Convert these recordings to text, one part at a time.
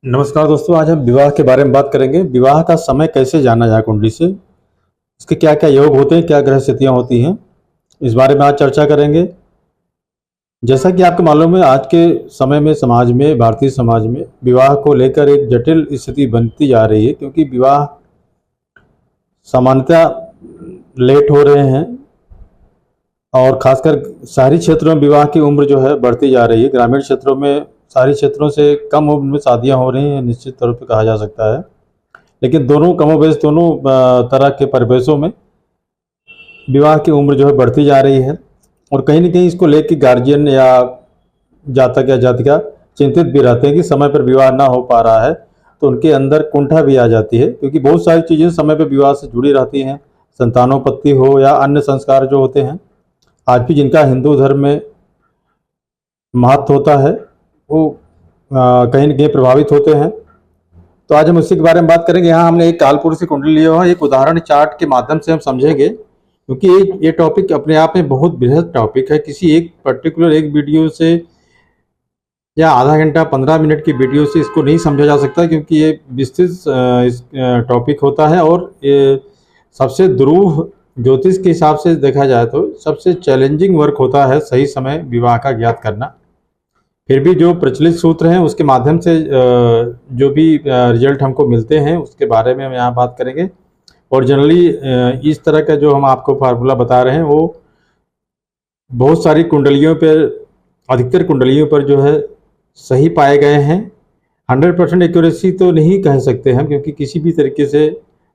नमस्कार दोस्तों, आज हम विवाह के बारे में बात करेंगे। विवाह का समय कैसे जाना जाए कुंडली से, इसके क्या क्या योग होते हैं, क्या ग्रह स्थितियाँ होती हैं, इस बारे में आज चर्चा करेंगे। जैसा कि आपको मालूम है, आज के समय में समाज में, भारतीय समाज में विवाह को लेकर एक जटिल स्थिति बनती जा रही है, क्योंकि विवाह सामान्यतः लेट हो रहे हैं और खासकर शहरी क्षेत्रों में विवाह की उम्र जो है बढ़ती जा रही है। ग्रामीण क्षेत्रों में, शहरी क्षेत्रों से कम उम्र में शादियां हो रही हैं, निश्चित तौर पे कहा जा सकता है। लेकिन दोनों कमोबेश दोनों तरह के परिवेशों में विवाह की उम्र जो है बढ़ती जा रही है, और कहीं न कहीं इसको लेकर गार्जियन या जातक या जातिका चिंतित भी रहते हैं कि समय पर विवाह ना हो पा रहा है, तो उनके अंदर कुंठा भी आ जाती है, क्योंकि बहुत सारी चीज़ें समय पर विवाह से जुड़ी रहती हैं। संतानोत्पत्ति हो या अन्य संस्कार जो होते हैं, आज भी जिनका हिंदू धर्म में महत्व होता है, वो कहीं न कहीं प्रभावित होते हैं। तो आज हम उसी के बारे में बात करेंगे। यहाँ हमने एक कालपुरुष की कुंडली लिया हुआ है, एक उदाहरण चार्ट के माध्यम से हम समझेंगे, क्योंकि ये टॉपिक अपने आप में बहुत बृहद टॉपिक है। किसी एक पर्टिकुलर एक वीडियो से या आधा घंटा 15 मिनट की वीडियो से इसको नहीं समझा जा सकता, क्योंकि ये विस्तृत टॉपिक होता है और ये सबसे दुरूह ज्योतिष के हिसाब से देखा जाए तो सबसे चैलेंजिंग वर्क होता है सही समय विवाह का ज्ञात करना। फिर भी जो प्रचलित सूत्र हैं उसके माध्यम से जो भी रिजल्ट हमको मिलते हैं उसके बारे में हम यहाँ बात करेंगे। और जनरली इस तरह का जो हम आपको फार्मूला बता रहे हैं वो बहुत सारी कुंडलियों पर, अधिकतर कुंडलियों पर जो है सही पाए गए हैं। 100% एक्यूरेसी तो नहीं कह सकते हम, क्योंकि किसी भी तरीके से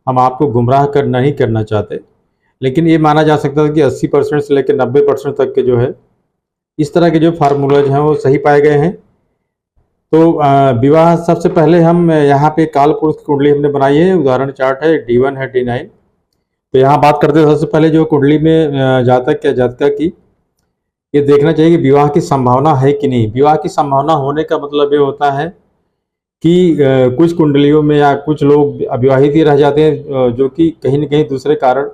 हम आपको गुमराह कर नहीं करना चाहते, लेकिन ये माना जा सकता है कि 80% से लेकर 90% तक के जो है इस तरह के जो फार्मूलाज हैं वो सही पाए गए हैं। तो विवाह सबसे पहले हम यहाँ पे काल पुरुष की कुंडली हमने बनाई है, उदाहरण चार्ट है, D1 है, D9। तो यहाँ बात करते हैं सबसे पहले जो कुंडली में जातक या जातिका की ये देखना चाहिए कि विवाह की संभावना है कि नहीं। विवाह की संभावना होने का मतलब ये होता है कि कुछ कुंडलियों में या कुछ लोग अविवाहित ही रह जाते हैं, जो कि कहीं न कहीं दूसरे कारण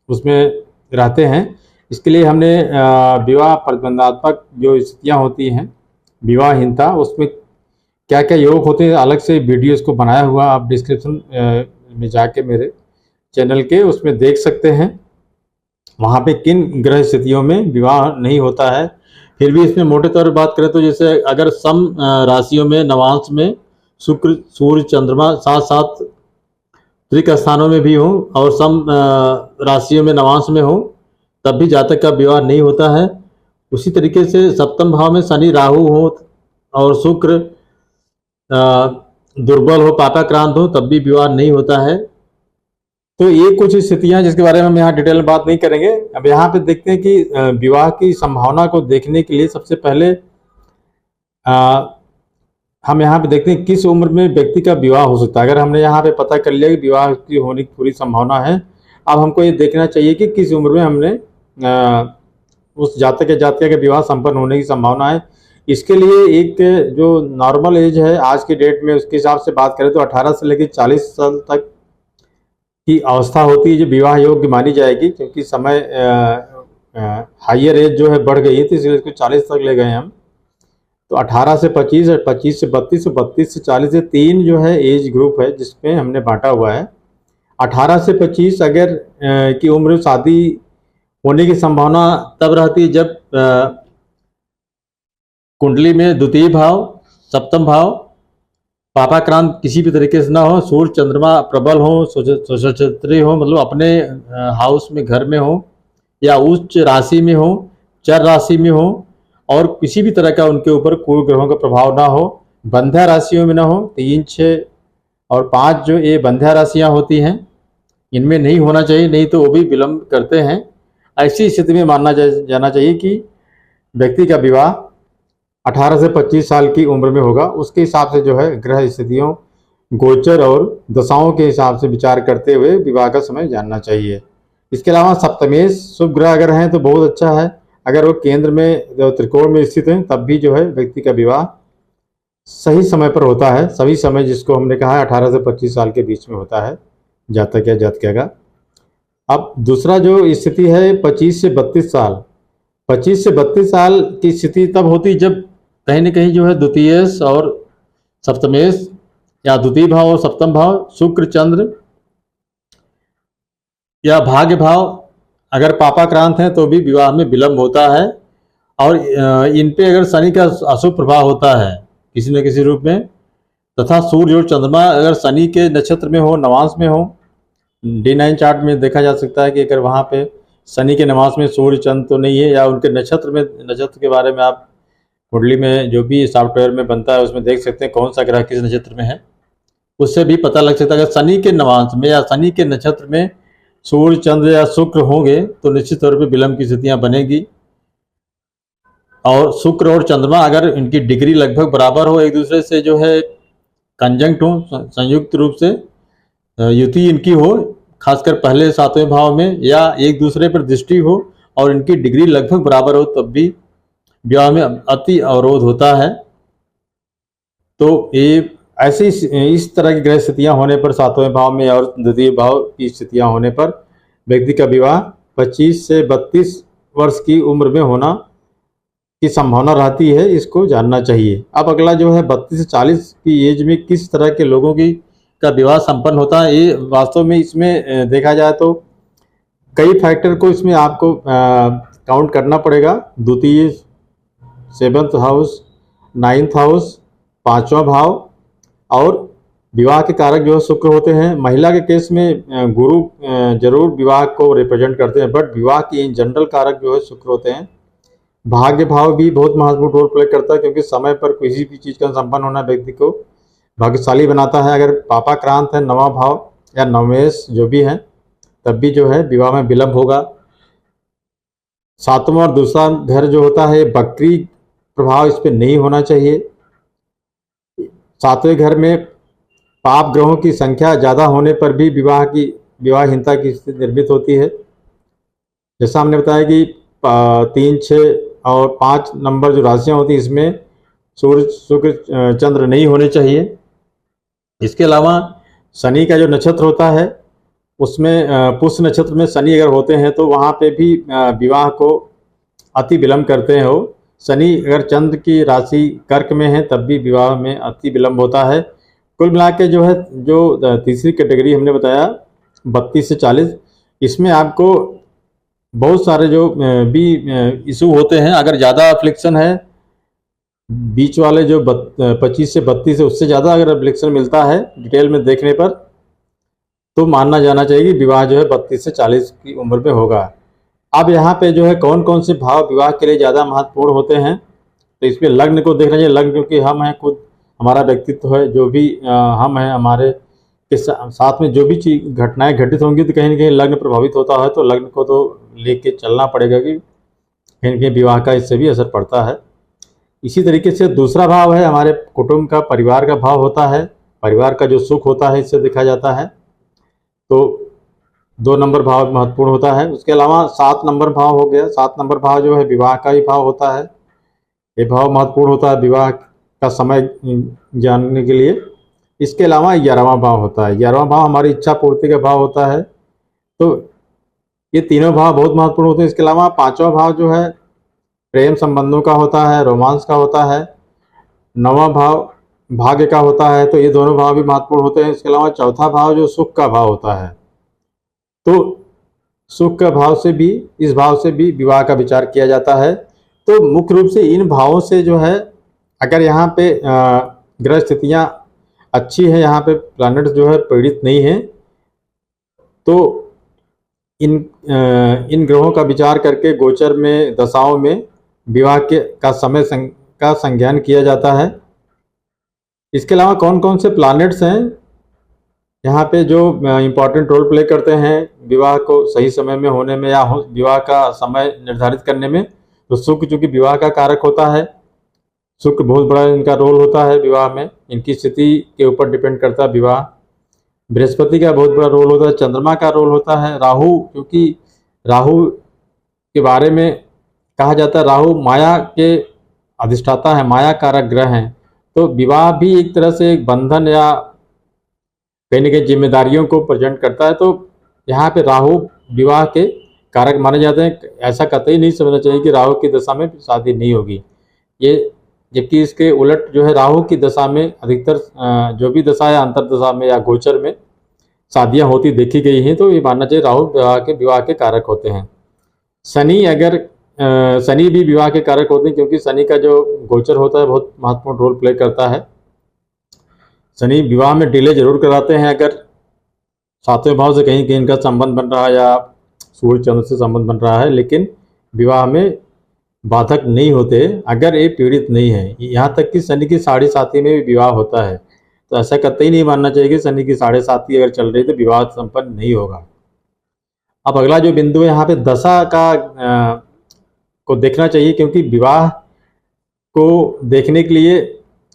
उसमें रहते हैं। इसके लिए हमने विवाह प्रतिबंधात्मक जो स्थितियाँ होती हैं, विवाहहीनता, उसमें क्या क्या योग होते हैं अलग से वीडियो इसको बनाया हुआ, आप डिस्क्रिप्शन में जाके मेरे चैनल के उसमें देख सकते हैं, वहाँ पे किन ग्रह स्थितियों में विवाह नहीं होता है। फिर भी इसमें मोटे तौर पर बात करें तो जैसे अगर सम राशियों में, नवांश में शुक्र, सूर्य, चंद्रमा साथ साथ त्रिक स्थानों में भी हो और सम राशियों में, नवांश में हो, तब भी जातक का विवाह नहीं होता है। उसी तरीके से सप्तम भाव में शनि, राहु हो और शुक्र दुर्बल हो, पापाक्रांत हो, तब भी विवाह नहीं होता है। तो ये कुछ स्थितियां जिसके बारे में हम यहाँ डिटेल में बात नहीं करेंगे। अब यहाँ पे देखते हैं कि विवाह की संभावना को देखने के लिए सबसे पहले हम यहाँ पे देखते हैं किस उम्र में व्यक्ति का विवाह हो सकता है। अगर हमने यहाँ पे पता कर लिया कि विवाह की होने की पूरी संभावना है, अब हमको ये देखना चाहिए कि किस उम्र में हमने उस जातक या जातिका के विवाह संपन्न होने की संभावना है। इसके लिए एक जो नॉर्मल एज है आज की डेट में, उसके हिसाब से बात करें तो 18 से लेकर 40 साल तक की अवस्था होती है जो विवाह योग्य मानी जाएगी, क्योंकि समय हाइयर एज जो है बढ़ गई है, तो इसलिए इसको 40 तक ले गए हम। तो 18 से 25 और 25 से 32 और 32 से 40 से 3 जो है एज ग्रुप है जिसमें हमने बांटा हुआ है। 18 से 25 अगर की उम्र शादी होने की संभावना तब रहती है जब कुंडली में द्वितीय भाव, सप्तम भाव पापाक्रांत किसी भी तरीके से ना हो, सूर्य चंद्रमा प्रबल हो, स्वक्षेत्री हो, मतलब अपने हाउस में, घर में हो, या उच्च राशि में हो, चर राशि में हो, और किसी भी तरह का उनके ऊपर कोई ग्रहों का प्रभाव ना हो, बंध्या राशियों में ना हो। 3, 6 और 5 जो ये बंध्या राशियाँ होती हैं, इनमें नहीं होना चाहिए, नहीं तो वो भी विलंब करते हैं। ऐसी स्थिति में मानना जाना चाहिए कि व्यक्ति का विवाह 18 से 25 साल की उम्र में होगा। उसके हिसाब से जो है ग्रह स्थितियों, गोचर और दशाओं के हिसाब से विचार करते हुए विवाह का समय जानना चाहिए। इसके अलावा सप्तमेश शुभ ग्रह अगर हैं तो बहुत अच्छा है। अगर वो केंद्र में, त्रिकोण में स्थित हैं, तब भी जो है व्यक्ति का विवाह सही समय पर होता है। सभी समय जिसको हमने कहा है 18 से 25 साल के बीच में होता है जातक या जातिका का। अब दूसरा जो स्थिति है 25 से 32 साल। 25 से 32 साल की स्थिति तब होती जब कहीं न कहीं जो है द्वितीयेश और सप्तमेश या द्वितीय भाव और सप्तम भाव, शुक्र चंद्र या भाग्य भाव अगर पापाक्रांत हैं तो भी विवाह में विलंब होता है। और इन पे अगर शनि का अशुभ प्रभाव होता है किसी न किसी रूप में, तथा सूर्य और चंद्रमा अगर शनि के नक्षत्र में हो, नवांश में हो, D9 चार्ट में देखा जा सकता है कि अगर वहाँ पे शनि के नवांश में सूर्य चंद्र तो नहीं है, या उनके नक्षत्र में, नक्षत्र के बारे में आप कुंडली में जो भी सॉफ्टवेयर में बनता है उसमें देख सकते हैं कौन सा ग्रह किस नक्षत्र में है, उससे भी पता लग सकता है। अगर शनि के नवांश में या शनि के नक्षत्र में सूर्य चंद्र या शुक्र होंगे तो निश्चित तौर पे विलंब की स्थितियां बनेगी। और शुक्र और चंद्रमा अगर इनकी डिग्री लगभग बराबर हो, एक दूसरे से जो है कंजंक्ट हो, संयुक्त रूप से युति इनकी हो, खासकर पहले 7वें भाव में, या एक दूसरे पर दृष्टि हो और इनकी डिग्री लगभग बराबर हो, तब भी विवाह में अति अवरोध होता है। तो ये ऐसी इस तरह की ग्रह स्थितियां होने पर 7वें भाव में और द्वितीय भाव की स्थितियां होने पर व्यक्ति का विवाह 25 से 32 वर्ष की उम्र में होना की संभावना रहती है, इसको जानना चाहिए। अब अगला जो है 32 से 40 की एज में किस तरह के लोगों की का विवाह संपन्न होता है, ये वास्तव में इसमें देखा जाए तो कई फैक्टर को इसमें आपको काउंट करना पड़ेगा। द्वितीय, 7th हाउस, 9th हाउस, 5वां भाव, और विवाह के कारक जो शुक्र होते हैं। महिला के केस में गुरु जरूर विवाह को रिप्रेजेंट करते हैं, बट विवाह की इन जनरल कारक जो है शुक्र होते हैं। भाग्य भाव भी बहुत महत्वपूर्ण रोल प्ले करता है, क्योंकि समय पर किसी भी चीज का संपन्न होना व्यक्ति को भाग्यशाली बनाता है। अगर पापाक्रांत है 9वां भाव या नवेश जो भी है, तब भी जो है विवाह में विलंब होगा। 7वां और दूसरा घर जो होता है, बकरी प्रभाव इस पर नहीं होना चाहिए। 7वें घर में पाप ग्रहों की संख्या ज़्यादा होने पर भी विवाहहीनता की स्थिति निर्मित होती है। जैसा हमने बताया कि 3, 6 और 5 नंबर जो राशियां होती हैं, इसमें सूर्य, शुक्र, चंद्र नहीं होने चाहिए। इसके अलावा शनि का जो नक्षत्र होता है उसमें पुष्य नक्षत्र में शनि अगर होते हैं तो वहाँ पे भी विवाह को अति विलंब करते हैं। हो शनि अगर चंद्र की राशि कर्क में है तब भी विवाह में अति विलंब होता है। कुल मिला के जो है, जो तीसरी कैटेगरी हमने बताया 32 से 40, इसमें आपको बहुत सारे जो भी इशू होते हैं। अगर ज़्यादा अफ्लिक्शन है, बीच वाले जो 25 से 32 है, उससे ज़्यादा अगर अफ्लिक्शन मिलता है डिटेल में देखने पर, तो मानना जाना चाहिए कि विवाह जो है 32 से 40 की उम्र में होगा। अब यहाँ पे जो है कौन कौन से भाव विवाह के लिए ज़्यादा महत्वपूर्ण होते हैं, तो इसमें लग्न को देखना चाहिए। लग्न क्योंकि हम हैं, खुद हमारा व्यक्तित्व है, जो भी हम हैं, हमारे के साथ में जो भी चीज घटनाएं घटित होंगी तो कहीं ना कहीं लग्न प्रभावित होता है। तो लग्न को तो लेके चलना पड़ेगा कि कहीं ना कहीं विवाह का इससे भी असर पड़ता है। इसी तरीके से दूसरा भाव है हमारे कुटुंब का, परिवार का भाव होता है। परिवार का जो सुख होता है इससे देखा जाता है, तो 2 नंबर भाव महत्वपूर्ण होता है। उसके अलावा 7 नंबर भाव हो गया। 7 नंबर भाव जो है विवाह का ही भाव होता है। ये भाव महत्वपूर्ण होता है विवाह का समय जानने के लिए। इसके अलावा 11वां भाव होता है। 11वां भाव हमारी इच्छा पूर्ति का भाव होता है। तो ये तीनों भाव बहुत महत्वपूर्ण होते हैं। इसके अलावा 5वां भाव जो है प्रेम संबंधों का होता है, रोमांस का होता है। 9वां भाव भाग्य का होता है, तो ये दोनों भाव भी महत्वपूर्ण होते हैं। इसके अलावा 4था भाव जो सुख का भाव होता है, तो सुख का भाव से भी, इस भाव से भी विवाह का विचार किया जाता है। तो मुख्य रूप से इन भावों से जो है, अगर यहाँ पे ग्रह स्थितियाँ अच्छी है, यहाँ पे प्लैनेट जो है पीड़ित नहीं है, तो इन ग्रहों का विचार करके गोचर में, दशाओं में विवाह के का समय का संज्ञान किया जाता है। इसके अलावा कौन कौन से प्लैनेट्स हैं यहाँ पे जो इम्पोर्टेंट रोल प्ले करते हैं विवाह को सही समय में होने में या विवाह का समय निर्धारित करने में, तो शुक्र चूंकि विवाह का कारक होता है, शुक्र बहुत बड़ा इनका रोल होता है विवाह में। इनकी स्थिति के ऊपर डिपेंड करता है विवाह। बृहस्पति का बहुत बड़ा रोल होता है, चंद्रमा का रोल होता है, राहु, क्योंकि राहु के बारे में कहा जाता है राहु माया के अधिष्ठाता है, माया कारक ग्रह हैं। तो विवाह भी एक तरह से एक बंधन या कहीं न कहीं जिम्मेदारियों को प्रेजेंट करता है। तो यहाँ पे राहु विवाह के कारक माने जाते हैं। ऐसा कतई नहीं समझना चाहिए कि राहु की दशा में शादी नहीं होगी। ये जबकि इसके उलट जो है राहु की दशा में अधिकतर जो भी दशा है अंतर दशा में या गोचर में शादियां होती देखी गई हैं। तो ये मानना चाहिए राहु विवाह के कारक होते हैं। शनि अगर शनि भी विवाह के कारक होते हैं, क्योंकि शनि का जो गोचर होता है बहुत महत्वपूर्ण रोल प्ले करता है। शनि विवाह में डिले जरूर कराते हैं अगर सातवें भाव से कहीं कहीं इनका संबंध बन रहा है या सूर्य चंद्र से संबंध बन रहा है, लेकिन विवाह में बाधक नहीं होते अगर ये पीड़ित नहीं है। यहाँ तक कि शनि की साढ़े साथी में भी विवाह होता है, तो ऐसा कतई नहीं मानना चाहिए कि शनि की साढ़े साथी अगर चल रही तो विवाह संपन्न नहीं होगा। अब अगला जो बिंदु है यहाँ पे दशा का को देखना चाहिए, क्योंकि विवाह को देखने के लिए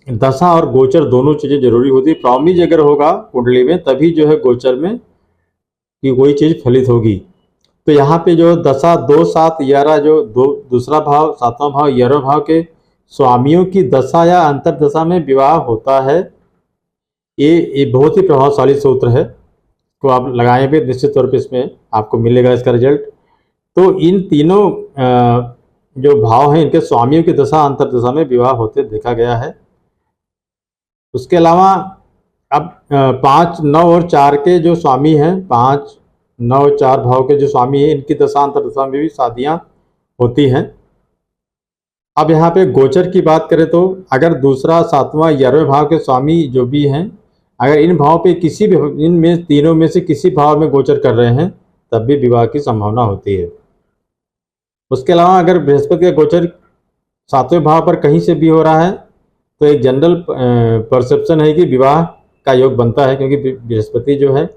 दशा और गोचर दोनों चीजें जरूरी होती है। प्रॉमिज अगर होगा कुंडली में तभी जो है गोचर में कि कोई चीज फलित होगी। तो यहाँ पे जो दशा 2, 7, 11 जो दूसरा भाव, सातवां भाव, 11वां भाव के स्वामियों की दशा या अंतर दशा में विवाह होता है, ये बहुत ही प्रभावशाली सूत्र है। तो आप लगाए भी निश्चित तौर पे इसमें आपको मिलेगा इसका रिजल्ट। तो इन तीनों जो भाव हैं इनके स्वामियों की दशा अंतर दशा में विवाह होते देखा गया है। उसके अलावा अब 5, 9 और 4 के जो स्वामी हैं, 5, 9, 4 भाव के जो स्वामी हैं इनकी दशा अंतर दशा में भी शादियां होती हैं। अब यहाँ पे गोचर की बात करें तो अगर दूसरा, 7वां, 11वें भाव के स्वामी जो भी हैं अगर इन भाव पे किसी भी इनमें तीनों में से किसी भाव में गोचर कर रहे हैं तब भी विवाह की संभावना होती है। उसके अलावा अगर बृहस्पति का गोचर 7वें भाव पर कहीं से भी हो रहा है तो एक जनरल परसेप्शन है कि विवाह का योग बनता है, क्योंकि बृहस्पति जो है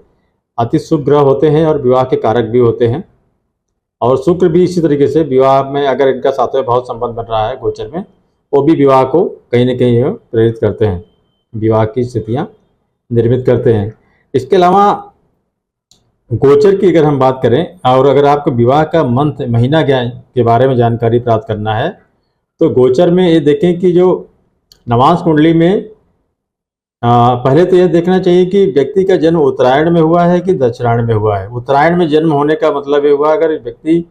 अति शुभ ग्रह होते हैं और विवाह के कारक भी होते हैं। और शुक्र भी इसी तरीके से विवाह में अगर इनका 7वें भाव संबंध बन रहा है गोचर में, वो भी विवाह को कहीं ना कहीं प्रेरित करते हैं, विवाह की स्थितियां निर्मित करते हैं। इसके अलावा गोचर की अगर हम बात करें और अगर आपको विवाह का मंथ, महीना के बारे में जानकारी प्राप्त करना है तो गोचर में ये देखें कि जो नवांश कुंडली में पहले तो यह देखना चाहिए कि व्यक्ति का जन्म उत्तरायण में हुआ है कि दक्षिणायण में हुआ है। उत्तरायण में जन्म होने का मतलब ये हुआ अगर व्यक्ति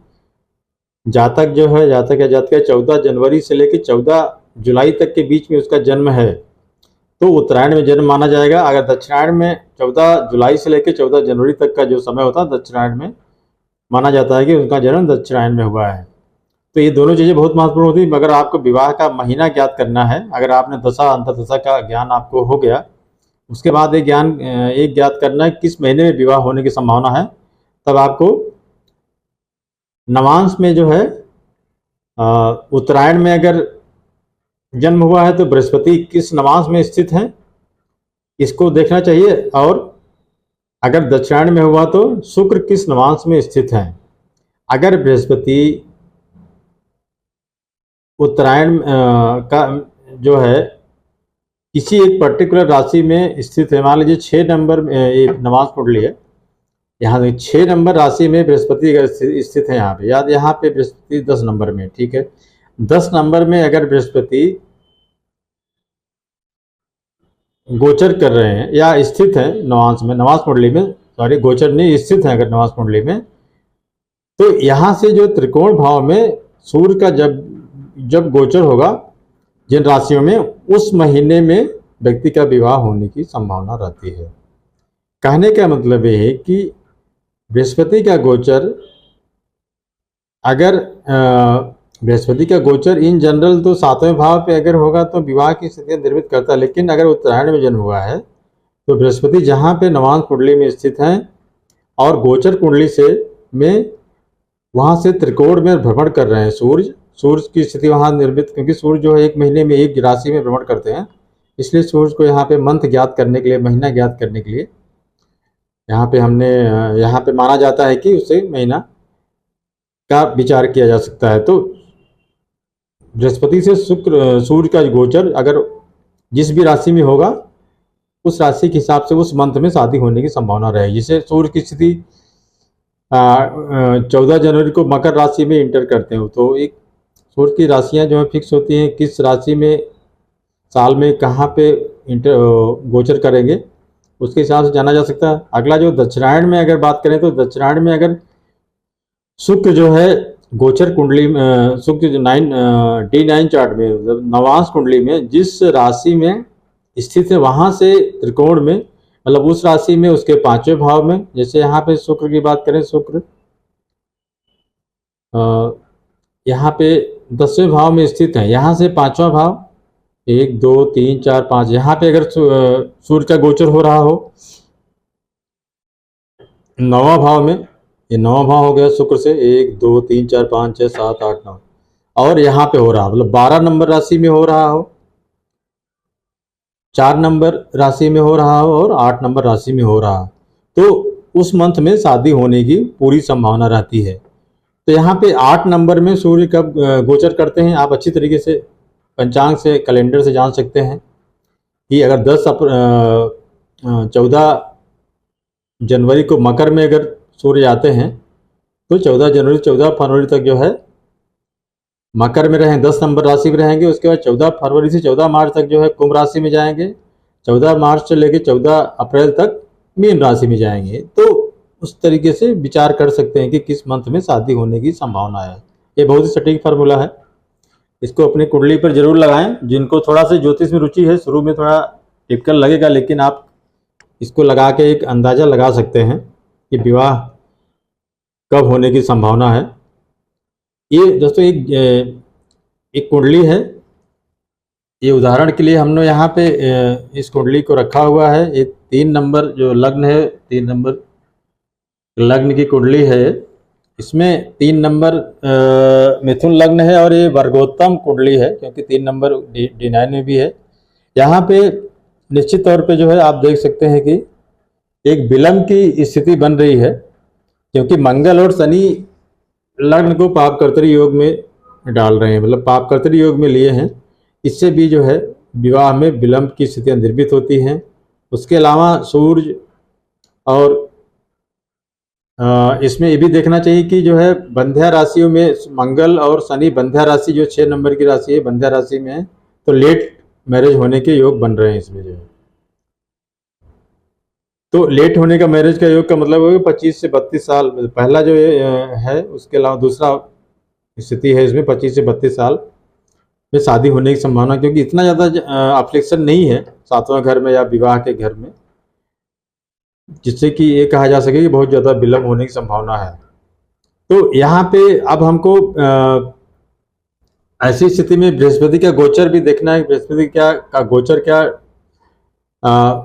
जातक जो है, जातक या जातक 14 जनवरी से लेकर 14 जुलाई तक के बीच में उसका जन्म है तो उत्तरायण में जन्म माना जाएगा। अगर दक्षिणायन में 14 जुलाई से लेकर 14 जनवरी तक का जो समय होता है दक्षिणायन में माना जाता है कि उनका जन्म दक्षिणायन में हुआ है। तो ये दोनों चीज़ें बहुत महत्वपूर्ण होती है। मगर आपको विवाह का महीना ज्ञात करना है, अगर आपने दशा अंतर दशा का ज्ञान आपको हो गया, उसके बाद एक ज्ञात करना है किस महीने में विवाह होने की संभावना है। तब आपको नवांश में जो है उत्तरायण में अगर जन्म हुआ है तो बृहस्पति किस नवांश में स्थित है इसको देखना चाहिए, और अगर दक्षिणायन में हुआ तो शुक्र किस नवांश में स्थित है। अगर बृहस्पति उत्तरायण का जो है किसी एक पर्टिकुलर राशि में स्थित है, मान लीजिए 6 नंबर में ये नवांश कुंडली है, यहाँ 6 नंबर राशि में बृहस्पति अगर स्थित है यहाँ पे, याद यहाँ पे बृहस्पति 10 नंबर में, ठीक है, 10 नंबर में अगर बृहस्पति गोचर कर रहे हैं या स्थित है नवांश में, नवांश कुंडली में, सॉरी गोचर नहीं, स्थित है अगर नवांश कुंडली में, तो यहाँ से जो त्रिकोण भाव में सूर्य का जब गोचर होगा जिन राशियों में, उस महीने में व्यक्ति का विवाह होने की संभावना रहती है। कहने का मतलब ये है कि बृहस्पति का गोचर अगर बृहस्पति का गोचर इन जनरल तो 7वें भाव पे अगर होगा तो विवाह की स्थितियां निर्मित करता है, लेकिन अगर उत्तरायण में जन्म हुआ है तो बृहस्पति जहाँ पे नवांश कुंडली में स्थित हैं और गोचर कुंडली से में वहाँ से त्रिकोण में भ्रमण कर रहे हैं सूर्य की स्थिति वहाँ निर्मित, क्योंकि सूर्य जो है एक महीने में एक राशि में भ्रमण करते हैं, इसलिए सूर्य को यहाँ पे मंथ ज्ञात करने के लिए, महीना ज्ञात करने के लिए यहाँ पे माना जाता है कि उसे महीना का विचार किया जा सकता है। तो बृहस्पति से सूर्य का गोचर अगर जिस भी राशि में होगा उस राशि के हिसाब से उस मंथ में शादी होने की संभावना रहेगी। जैसे सूर्य की स्थिति 14 जनवरी को मकर राशि में इंटर करते हो तो एक सूर्य की राशियां जो है फिक्स होती हैं, किस राशि में साल में कहाँ पे गोचर करेंगे उसके हिसाब से जाना जा सकता है। अगला जो दक्षिणायन में अगर बात करें तो दक्षिणायन में अगर शुक्र जो है गोचर कुंडली में शुक्र जो D9 चार्ट में मतलब नवांश कुंडली में जिस राशि में स्थित है वहां से त्रिकोण में मतलब उस राशि में उसके 5वें भाव में, जैसे यहाँ पे शुक्र की बात करें, शुक्र यहाँ पे 10वें भाव में स्थित है, यहाँ से 5वां भाव 1 2 3 4 5, यहाँ पे अगर सूर्य का गोचर हो रहा हो 9वां भाव में, ये 9वां भाव हो गया शुक्र से, 1 2 3 4 5 6 7 8 9, और यहाँ पे हो रहा मतलब 12 नंबर राशि में हो रहा हो, 4 नंबर राशि में हो रहा हो और 8 नंबर राशि में हो रहा हो, तो उस मंथ में शादी होने की पूरी संभावना रहती है। तो यहाँ पे 8 नंबर में सूर्य कब गोचर करते हैं, आप अच्छी तरीके से पंचांग से कैलेंडर से जान सकते हैं कि अगर 14 जनवरी को मकर में अगर सूर्य आते हैं तो 14 जनवरी 14 फरवरी तक जो है मकर में रहेंगे, 10 नंबर राशि में रहेंगे। उसके बाद 14 फरवरी से 14 मार्च तक जो है कुंभ राशि में जाएंगे, 14 मार्च से लेकर 14 अप्रैल तक मीन राशि में जाएंगे। तो उस तरीके से विचार कर सकते हैं कि किस मंथ में शादी होने की संभावना है। ये बहुत ही सटीक फार्मूला है, इसको अपनी कुंडली पर जरूर लगाएं। जिनको थोड़ा सा ज्योतिष में रुचि है, शुरू में थोड़ा टिपिकल लगेगा, लेकिन आप इसको लगा के एक अंदाजा लगा सकते हैं कि विवाह कब होने की संभावना है। ये दोस्तों एक कुंडली है, ये उदाहरण के लिए हमने यहाँ पे इस कुंडली को रखा हुआ है। एक 3 नंबर जो लग्न है, 3 नंबर लग्न की कुंडली है, इसमें 3 नंबर मिथुन लग्न है और ये वर्गोत्तम कुंडली है क्योंकि 3 नंबर D9 में भी है। यहाँ पे निश्चित तौर पे जो है आप देख सकते हैं कि एक विलंब की स्थिति बन रही है क्योंकि मंगल और शनि लग्न को पापकर्तरी योग में डाल रहे हैं, मतलब पापकर्तरी योग में लिए हैं। इससे भी जो है विवाह में विलंब की स्थितियाँ निर्मित होती हैं। उसके अलावा सूर्य और इसमें ये भी देखना चाहिए कि जो है बंध्या राशियों में मंगल और शनि, बंध्या राशि जो 6 नंबर की राशि है बंध्या राशि में है, तो लेट मैरिज होने के योग बन रहे हैं इसमें जो है। तो लेट होने का मैरिज का योग का मतलब है 25 से 32 साल पहला जो है। उसके अलावा दूसरा स्थिति है इसमें 25 से 32 साल में शादी होने की संभावना, क्योंकि इतना ज़्यादा अफ्लिक्शन नहीं है 7वां घर में या विवाह के घर में, जिससे कि ये कहा जा सके कि बहुत ज़्यादा विलंब होने की संभावना है। तो यहाँ पे अब हमको ऐसी स्थिति में बृहस्पति का गोचर भी देखना है। बृहस्पति का गोचर क्या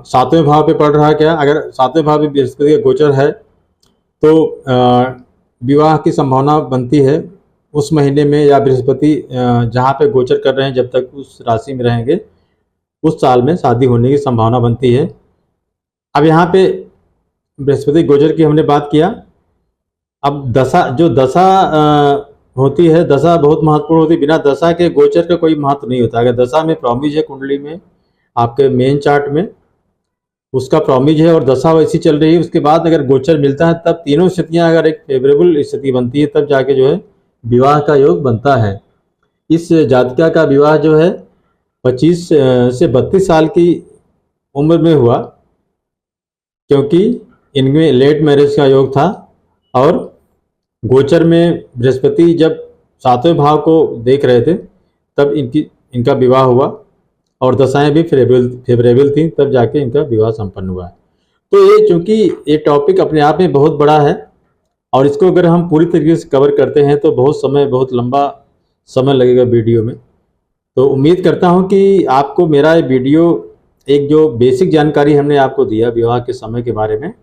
7वें भाव पे पड़ रहा है क्या। अगर 7वें भाव में बृहस्पति का गोचर है तो विवाह की संभावना बनती है उस महीने में, या बृहस्पति जहाँ पे गोचर कर रहे हैं जब तक उस राशि में रहेंगे उस साल में शादी होने की संभावना बनती है। अब यहाँ पे बृहस्पति गोचर की हमने बात किया। अब दशा जो दशा होती है, दशा बहुत महत्वपूर्ण होती है। बिना दशा के गोचर का कोई महत्व नहीं होता। अगर दशा में प्रॉमिज है कुंडली में, आपके मेन चार्ट में उसका प्रॉमिज है और दशा वैसी चल रही है, उसके बाद अगर गोचर मिलता है तब तीनों स्थितियां अगर एक फेवरेबल स्थिति बनती है तब जाके जो है विवाह का योग बनता है। इस जातका का विवाह जो है 25 से 32 साल की उम्र में हुआ, क्योंकि इनमें लेट मैरिज का योग था और गोचर में बृहस्पति जब 7वें भाव को देख रहे थे तब इनका विवाह हुआ और दशाएं भी फेवरेबल थी, तब जाके इनका विवाह संपन्न हुआ। तो ये चूंकि ये टॉपिक अपने आप में बहुत बड़ा है और इसको अगर हम पूरी तरीके से कवर करते हैं तो बहुत लंबा समय लगेगा वीडियो में। तो उम्मीद करता हूं कि आपको मेरा ये वीडियो, एक जो बेसिक जानकारी हमने आपको दिया विवाह के समय के बारे में,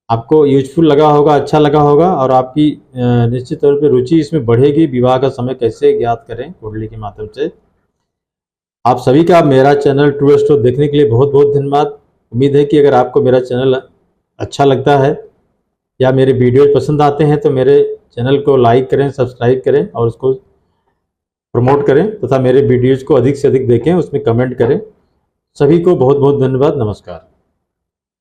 आपको यूजफुल लगा होगा, अच्छा लगा होगा और आपकी निश्चित तौर पे रुचि इसमें बढ़ेगी। विवाह का समय कैसे ज्ञात करें कुंडली के माध्यम से। आप सभी का मेरा चैनल ट्रू स्टोरी देखने के लिए बहुत बहुत धन्यवाद। उम्मीद है कि अगर आपको मेरा चैनल अच्छा लगता है या मेरे वीडियो पसंद आते हैं तो मेरे चैनल को लाइक करें, सब्सक्राइब करें और उसको प्रमोट करें तथा मेरे वीडियोज़ को अधिक से अधिक देखें, उसमें कमेंट करें। सभी को बहुत बहुत धन्यवाद। नमस्कार।